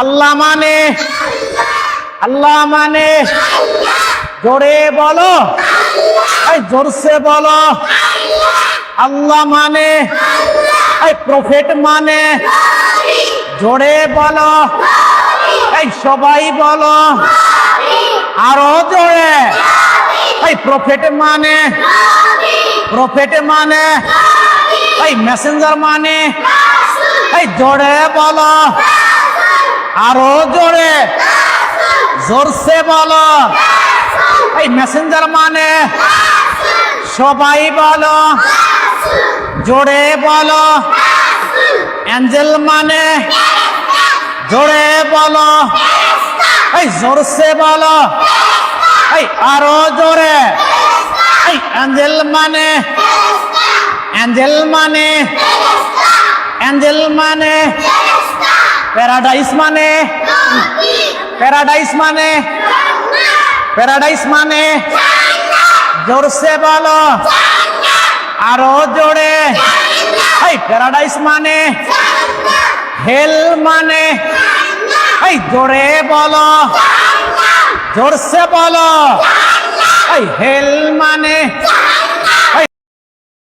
আল্লাহ মানে আল্লাহ মানে জোরে বলো, এই জোরসে বলো। আল্লাহ মানে এই প্রফেট মানে জোরে বলো, এই সবাই বলো আরো জোরে। এই প্রফেট মানে এই মেসেঞ্জার মানে এই জোরে বলো আরো জোরে, জোরসে বলো। এই মেসেঞ্জার মানে সবাই বলো জোরে বলো। অ্যাঞ্জেল মানে জোরে বলো, এই জোরসে বলো, এই আরো জোরে। এই অ্যাঞ্জেল মানে প্যারাডাইস মানে জোরসে বলো আরো জোরে। এই প্যারাডাইস মানে হেল মানে এই জোরে বলো, জোরসে বলো। এই হেল মানে